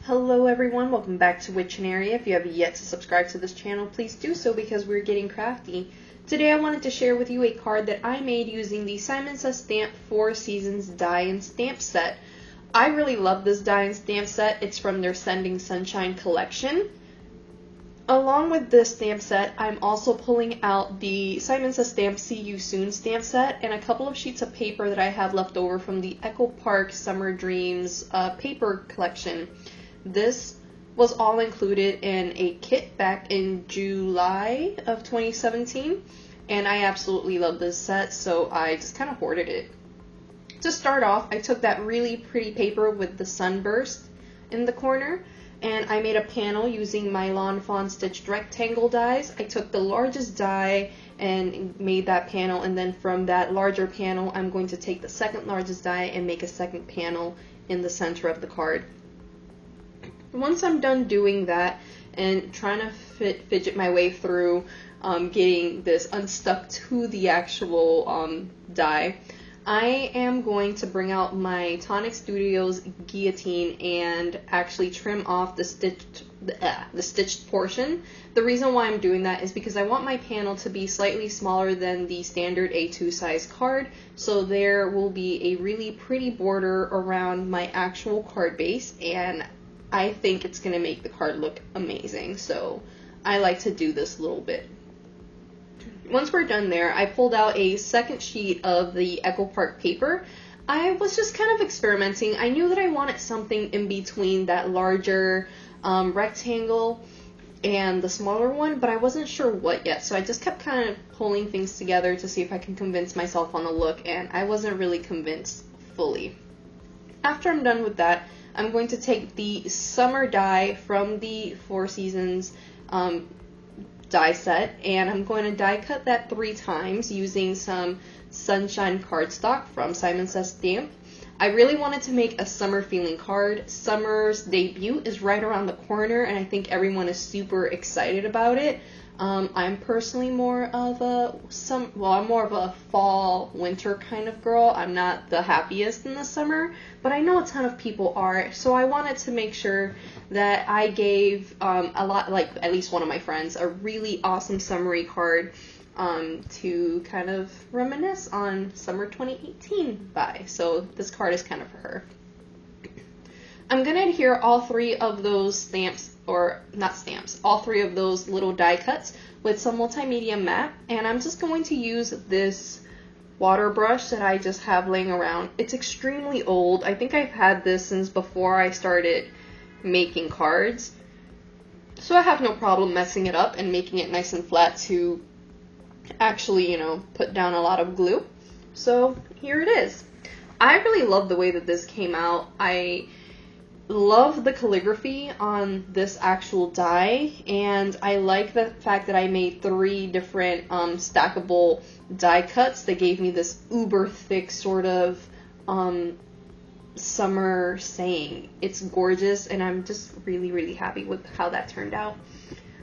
Hello everyone, welcome back to Witchery. If you have yet to subscribe to this channel, please do so because we're getting crafty. Today I wanted to share with you a card that I made using the Simon Says Stamp 4 Seasons die and stamp set. I really love this die and stamp set. It's from their Sending Sunshine collection. Along with this stamp set, I'm also pulling out the Simon Says Stamp See You Soon stamp set and a couple of sheets of paper that I have left over from the Echo Park Summer Dreams paper collection. This was all included in a kit back in July of 2017, and I absolutely love this set, so I just kind of hoarded it. To start off, I took that really pretty paper with the sunburst in the corner, and I made a panel using Melon Fawn Stitched rectangle dies. I took the largest die and made that panel, and then from that larger panel, I'm going to take the second largest die and make a second panel in the center of the card. Once I'm done doing that and trying to fidget my way through getting this unstuck to the actual die, I am going to bring out my Tonic Studios guillotine and actually trim off the stitched portion. The reason why I'm doing that is because I want my panel to be slightly smaller than the standard A2 size card, so there will be a really pretty border around my actual card base, and I think it's going to make the card look amazing, so I like to do this a little bit. Once we're done there, I pulled out a second sheet of the Echo Park paper. I was just kind of experimenting. I knew that I wanted something in between that larger rectangle and the smaller one, but I wasn't sure what yet, so I just kept kind of pulling things together to see if I can convince myself on the look, and I wasn't really convinced fully. After I'm done with that, I'm going to take the summer die from the Four Seasons die set, and I'm going to die cut that 3 times using some Sunshine cardstock from Simon Says Stamp. I really wanted to make a summer feeling card. Summer's debut is right around the corner, and I think everyone is super excited about it. I'm personally more of I'm more of a fall winter kind of girl. I'm not the happiest in the summer, but I know a ton of people are, so I wanted to make sure that I gave at least one of my friends a really awesome summery card to kind of reminisce on summer 2018 by. So this card is kind of for her. I'm going to adhere all 3 of those stamps, or not stamps, all 3 of those little die cuts with some multimedia matte, and I'm just going to use this water brush that I just have laying around. It's extremely old. I think I've had this since before I started making cards, so I have no problem messing it up and making it nice and flat to actually, you know, put down a lot of glue. So here it is. I really love the way that this came out. I love the calligraphy on this actual die, and I like the fact that I made 3 different stackable die cuts that gave me this uber thick sort of summer saying. It's gorgeous, and I'm just really happy with how that turned out.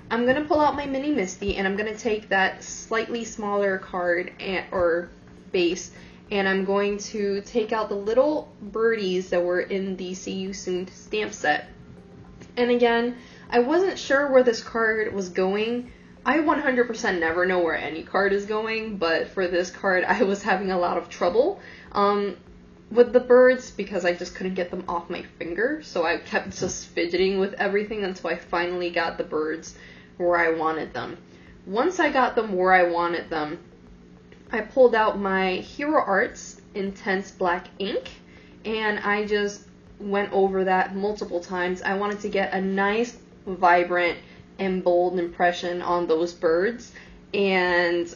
I'm going to pull out my mini Misty, and I'm going to take that slightly smaller card or base, and I'm going to take out the little birdies that were in the See You Soon stamp set. And again, I wasn't sure where this card was going. I 100% never know where any card is going, but for this card I was having a lot of trouble with the birds because I just couldn't get them off my finger, so I kept just fidgeting with everything until I finally got the birds where I wanted them. Once I got them where I wanted them, I pulled out my Hero Arts Intense Black ink, and I just went over that multiple times. I wanted to get a nice, vibrant, and bold impression on those birds, and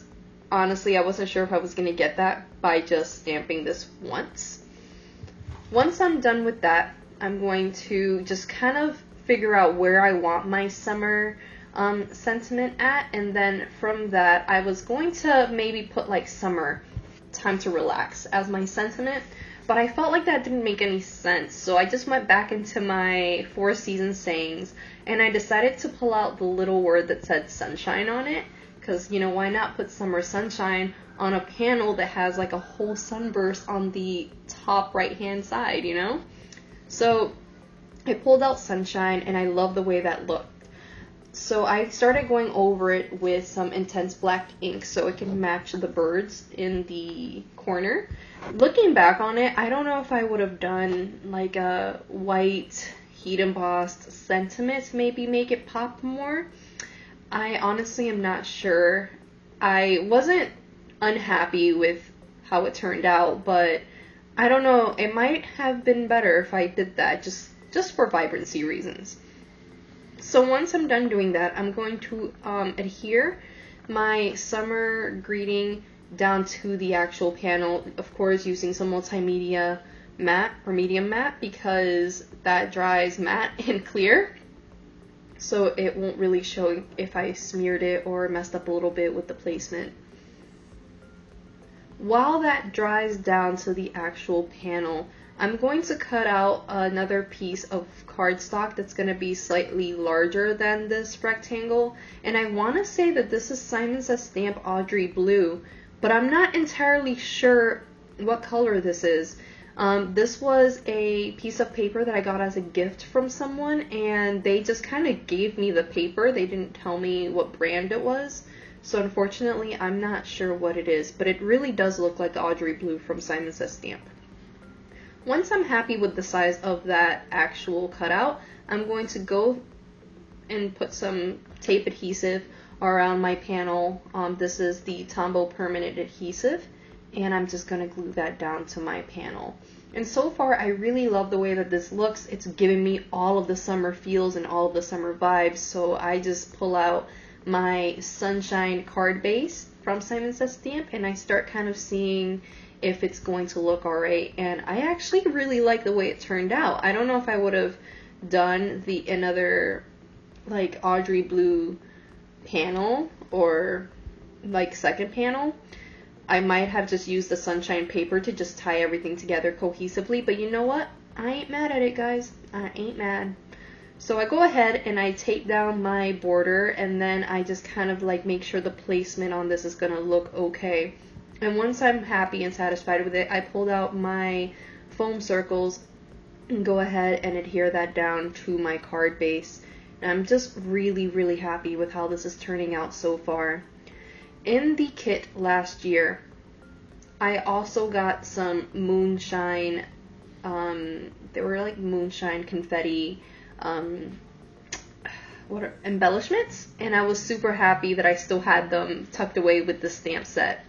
honestly, I wasn't sure if I was going to get that by just stamping this once. Once I'm done with that, I'm going to just kind of figure out where I want my summer sentiment at, and then from that I was going to maybe put like summer time to relax as my sentiment, but I felt like that didn't make any sense, so I just went back into my 4 Seasons sayings, and I decided to pull out the little word that said sunshine on it, because, you know, why not put summer sunshine on a panel that has like a whole sunburst on the top right hand side, you know? So I pulled out Sunshine, and I love the way that looked. So I started going over it with some intense black ink so it can match the birds in the corner. Looking back on it, I don't know if I would have done like a white heat embossed sentiment to maybe make it pop more. I honestly am not sure. I wasn't unhappy with how it turned out, but I don't know, it might have been better if I did that just for vibrancy reasons. So once I'm done doing that, I'm going to adhere my summer greeting down to the actual panel, of course using some multimedia matte or medium matte because that dries matte and clear, so it won't really show if I smeared it or messed up a little bit with the placement. While that dries down to the actual panel, I'm going to cut out another piece of cardstock that's going to be slightly larger than this rectangle, and I want to say that this is Simon Says Stamp Audrey Blue, but I'm not entirely sure what color this is. This was a piece of paper that I got as a gift from someone, and they just kind of gave me the paper. They didn't tell me what brand it was, so unfortunately I'm not sure what it is, but it really does look like Audrey Blue from Simon Says Stamp. Once I'm happy with the size of that actual cutout, I'm going to go and put some tape adhesive around my panel. This is the Tombow Permanent Adhesive, and I'm just going to glue that down to my panel. And so far, I really love the way that this looks. It's giving me all of the summer feels and all of the summer vibes, so I just pull out my Sunshine card base from Simon Says Stamp, and I start kind of seeing if it's going to look alright, and I actually really like the way it turned out. I don't know if I would have done another like Audrey Blue panel or like second panel. I might have just used the Sunshine paper to just tie everything together cohesively, but you know what? I ain't mad at it, guys. I ain't mad. So I go ahead and I tape down my border, and then I just kind of like make sure the placement on this is gonna look okay. And once I'm happy and satisfied with it, I pulled out my foam circles and go ahead and adhere that down to my card base. And I'm just really happy with how this is turning out so far. In the kit last year, I also got some Moonshine, they were like Moonshine confetti, embellishments, and I was super happy that I still had them tucked away with the stamp set.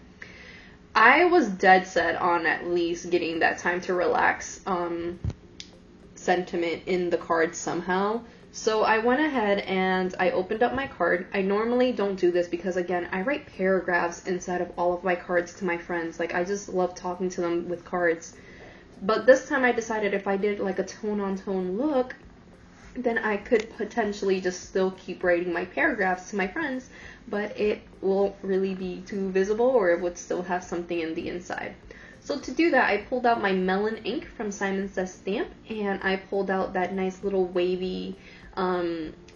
I was dead set on at least getting that time to relax sentiment in the card somehow. So I went ahead and I opened up my card. I normally don't do this because, again, I write paragraphs inside of all of my cards to my friends. Like, I just love talking to them with cards. But this time I decided if I did like a tone-on-tone look, then I could potentially just still keep writing my paragraphs to my friends, but it won't really be too visible, or it would still have something in the inside. So to do that, I pulled out my Melon ink from Simon Says Stamp, and I pulled out that nice little wavy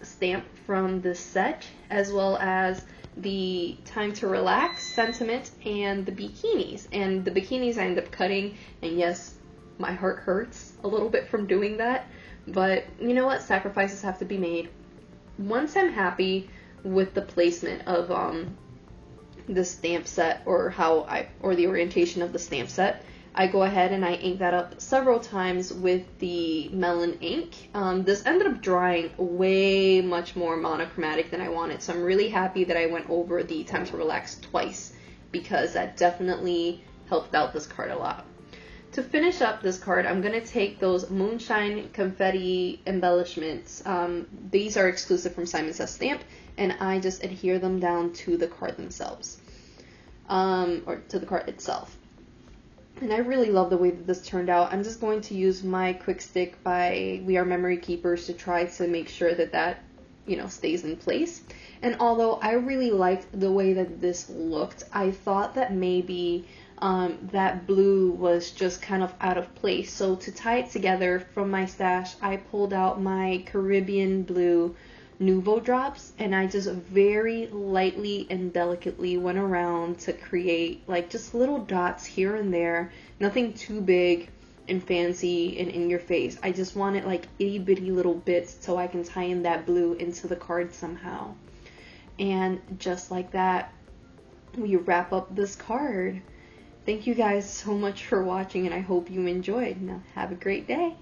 stamp from the set, as well as the Time to Relax sentiment and the bikinis. And the bikinis I ended up cutting, and yes, my heart hurts a little bit from doing that, but you know what, sacrifices have to be made. Once I'm happy with the placement of the stamp set, or the orientation of the stamp set, I go ahead and I ink that up several times with the Melon ink. This ended up drying way much more monochromatic than I wanted, so I'm really happy that I went over the Time to Relax twice, because that definitely helped out this card a lot. To finish up this card, I'm going to take those Moonshine confetti embellishments. These are exclusive from Simon Says Stamp, and I just adhere them down to the card themselves, or to the card itself. And I really love the way that this turned out. I'm just going to use my quick stick by We Are Memory Keepers to try to make sure that that, you know, stays in place. And although I really liked the way that this looked, I thought that maybe that blue was just kind of out of place. So to tie it together from my stash, I pulled out my Caribbean blue Nouveau drops, and I just very lightly and delicately went around to create like just little dots here and there, nothing too big, and fancy and in your face. I just want it like itty bitty little bits so I can tie in that blue into the card somehow. And just like that, we wrap up this card. Thank you guys so much for watching, and I hope you enjoyed. Now have a great day.